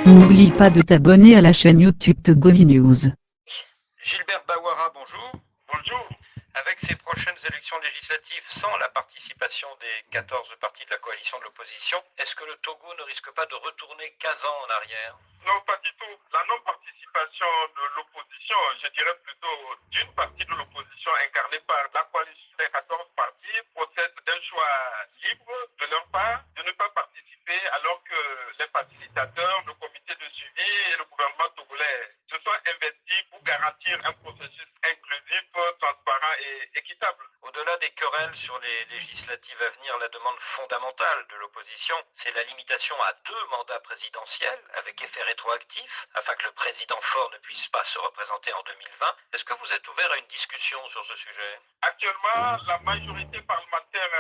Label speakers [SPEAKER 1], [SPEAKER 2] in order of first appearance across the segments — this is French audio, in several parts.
[SPEAKER 1] N'oublie pas de t'abonner à la chaîne YouTube de Goli News.
[SPEAKER 2] Gilbert Bawara, bonjour.
[SPEAKER 3] Bonjour.
[SPEAKER 2] Avec ces prochaines élections législatives sans la participation des 14 partis de la coalition de l'opposition, est-ce que le Togo ne risque pas de retourner 15 ans en arrière?
[SPEAKER 3] Non, pas du tout. La non-participation de l'opposition, je dirais plutôt d'une partie de l'opposition incarnée par la coalition des 14 partis, procède d'un choix libre de leur part de ne pas participer alors que les facilitateurs, le comité de suivi et le gouvernement togolais se sont investis pour garantir un processus inclusif, transparent et équitable.
[SPEAKER 2] Au-delà des querelles sur les législatives à venir, la demande fondamentale de l'opposition, c'est la limitation à 2 mandats présidentiels avec effet rétroactif, afin que le président Faure ne puisse pas se représenter en 2020. Est-ce que vous êtes ouvert à une discussion sur ce sujet?
[SPEAKER 3] Actuellement, la majorité parlementaire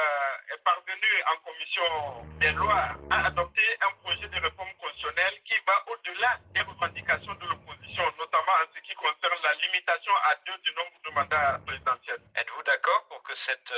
[SPEAKER 3] est parvenue en commission des lois à adopter un projet de réforme constitutionnelle qui va au-delà des revendications de l'opposition, notamment en ce qui concerne la limitation à 2 du nombre de mandats présidentiels.
[SPEAKER 2] Êtes-vous d'accord pour que cette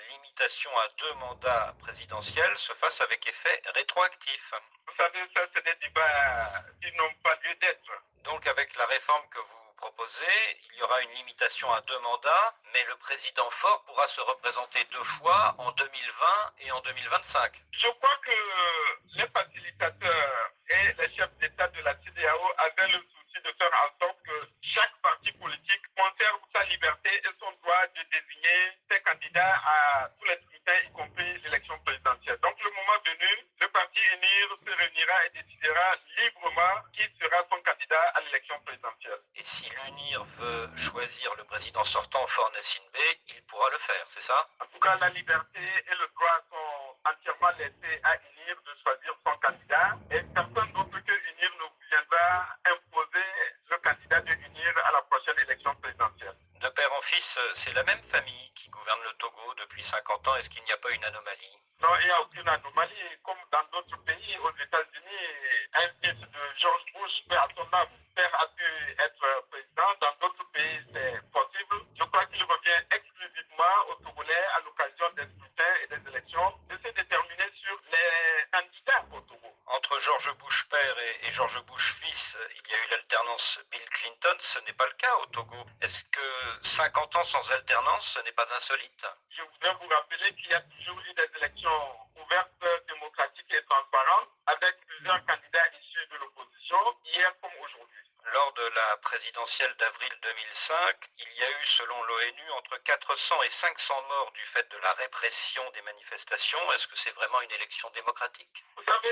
[SPEAKER 2] limitation à 2 mandats présidentiels se fasse avec effet rétroactif?
[SPEAKER 3] Vous savez, ça, c'est des débats qui n'ont pas lieu d'être.
[SPEAKER 2] Donc avec la réforme que vous proposez, il y aura une limitation à 2 mandats, mais le président Faure pourra se représenter 2 fois en 2020 et en 2025.
[SPEAKER 3] Je crois que les facilitateurs et les chefs d'État de la CEDEAO avaient le souci de faire en sorte que chaque parti politique conserve sa liberté et son droit de désigner ses candidats à tous les scrutins, y compris l'élection présidentielle. Donc le moment venu, le parti UNIR se réunira et décidera librement qui sera son candidat à l'élection présidentielle.
[SPEAKER 2] Et si l'UNIR veut choisir le président sortant Faure Gnassingbé, il pourra le faire, c'est ça?
[SPEAKER 3] En tout cas, la liberté et le droit sont entièrement laissés à UNIR de choisir son candidat et personne d'autre que UNIR ne viendra imposer le candidat de UNIR à la prochaine élection présidentielle.
[SPEAKER 2] De père en fils, c'est la même famille qui gouverne le Togo depuis 50 ans. Est-ce qu'il n'y a pas une anomalie?
[SPEAKER 3] Non, il n'y a aucune anomalie. Comme dans d'autres pays, aux États-Unis, un fils de George Bush, père à son âme, père a pu être président. Dans d'autres pays, c'est possible. Je crois qu'il revient exclusivement aux Togolais à l'occasion des scrutins et des élections de se déterminer sur les candidats au Togo.
[SPEAKER 2] Entre George Bush père et George Bush fils, il y a eu l'alternance Bill Clinton. Ce n'est pas le cas au Togo. Est-ce que 50 ans sans alternance, ce n'est pas insolite?
[SPEAKER 3] Je voudrais vous rappeler qu'il y a toujours eu des élections ouvertes, démocratiques et transparentes avec plusieurs candidats issus de l'opposition, hier comme aujourd'hui.
[SPEAKER 2] Lors de la présidentielle d'avril 2005, il y a eu, selon l'ONU, entre 400 et 500 morts du fait de la répression des manifestations. Est-ce que c'est vraiment une élection démocratique?
[SPEAKER 3] Vous savez,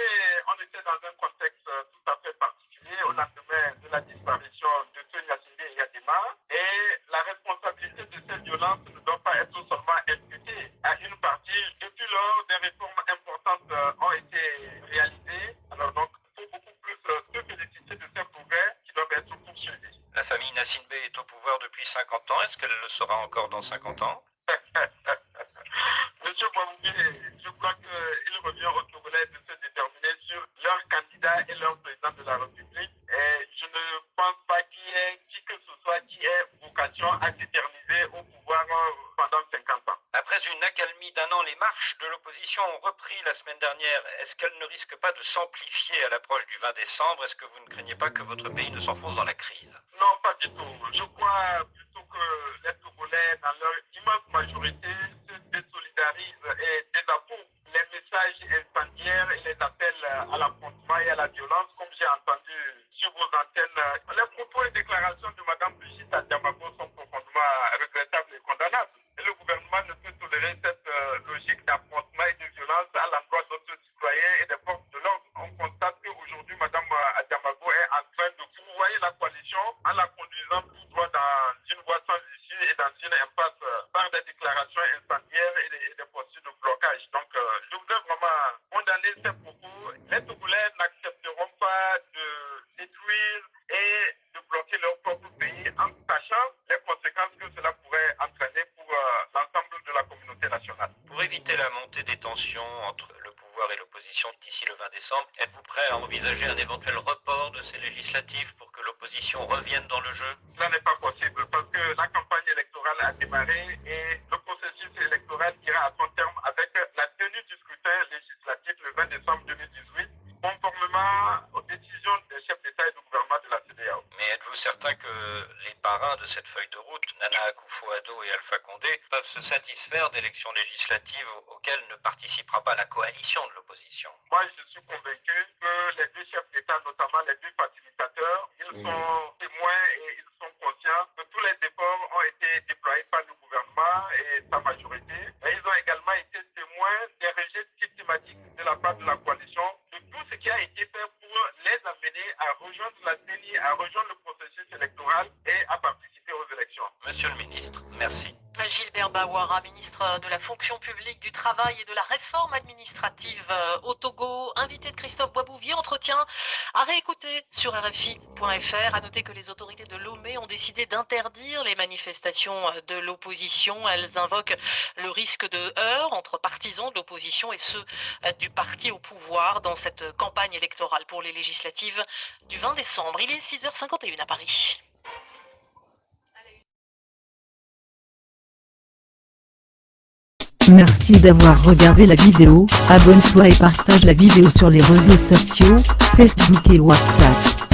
[SPEAKER 3] on était dans un contexte tout à fait particulier au lendemain de la disparition de ce Gnassingbé Eyadema et la responsabilité de ces violences ne doit pas être seulement imputée à une partie. Depuis lors, des réformes importantes ont été réalisées. Alors donc, il faut beaucoup plus se féliciter de ces progrès qui doivent être poursuivis.
[SPEAKER 2] La famille Gnassingbé est au pouvoir depuis 50 ans. Est-ce qu'elle le sera encore dans 50 ans?
[SPEAKER 3] Monsieur Bouambé, je crois qu'il revient aux Togolais de se déterminer sur leur candidat et leur président de la République. Et je ne pense pas qu'il y ait qui que ce soit qui ait vocation à s'éterniser au pouvoir pendant 50 ans.
[SPEAKER 2] Après une accalmie d'1 an, les marches de l'opposition ont repris la semaine dernière. Est-ce qu'elles ne risquent pas de s'amplifier à l'approche du 20 décembre? Est-ce que vous ne craignez pas que votre pays ne s'enfonce dans la crise?
[SPEAKER 3] Non, pas du tout. Je crois plutôt que les Togolais, dans leur immense majorité, se désolidarisent et désapprouvent les messages incendiaires et les appels à l'affrontement et à la violence, comme j'ai entendu sur vos antennes. Les propos et déclarations de Mme Brigitte Adiamago sont profondément regrettables et condamnables. Et le gouvernement ne peut tolérer cette logique d'affrontement et de violence à l'endroit d'autres citoyens et des forces de l'ordre. On constate qu'aujourd'hui, Mme Adiamago est en train de fourvoyer la coalition en la conduisant tout droit dans une voie sans issue et dans une impasse par des déclarations incendiaires et des procédures de blocage. Donc, je voudrais vraiment condamner ces propos. Les Togolais n'accepteront pas de détruire et de bloquer leur propre pays en sachant les conséquences que cela pourrait entraîner pour l'ensemble de la communauté nationale.
[SPEAKER 2] Pour éviter la montée des tensions entre le pouvoir et l'opposition, l'opposition d'ici le 20 décembre. Êtes-vous prêt à envisager un éventuel report de ces législatives pour que l'opposition revienne dans le jeu?
[SPEAKER 3] Cela n'est pas possible parce que la campagne électorale a démarré et le processus électoral ira à son terme avec la tenue du scrutin législatif le 20 décembre 2018, conformément aux décisions des chefs d'État et du gouvernement de la CEDEAO.
[SPEAKER 2] Mais êtes-vous certain que les parrains de cette feuille de route, Nana Akufo-Addo et Alpha Condé, peuvent se satisfaire d'élections législatives auxquelles ne participera pas la coalition de l'opposition?
[SPEAKER 3] Moi, je suis convaincu que les deux chefs d'État, notamment les deux facilitateurs, ils sont témoins et ils sont conscients que tous les efforts ont été déployés par le gouvernement et sa majorité. Et ils ont également été témoins des rejets systématiques de la part de la coalition de tout ce qui a été fait pour les amener à rejoindre la CENI, à rejoindre le processus électoral et à participer aux élections.
[SPEAKER 2] Monsieur le ministre, merci.
[SPEAKER 4] Gilbert Bawara, ministre de la fonction publique, du travail et de la réforme administrative au Togo, invité de Christophe Boisbouvier, entretien à réécouter sur RFI.fr. À noter que les autorités de Lomé ont décidé d'interdire les manifestations de l'opposition. Elles invoquent le risque de heurts entre partisans de l'opposition et ceux du parti au pouvoir dans cette campagne électorale pour les législatives du 20 décembre. Il est 6h51 à Paris.
[SPEAKER 1] Merci d'avoir regardé la vidéo, abonne-toi et partage la vidéo sur les réseaux sociaux, Facebook et WhatsApp.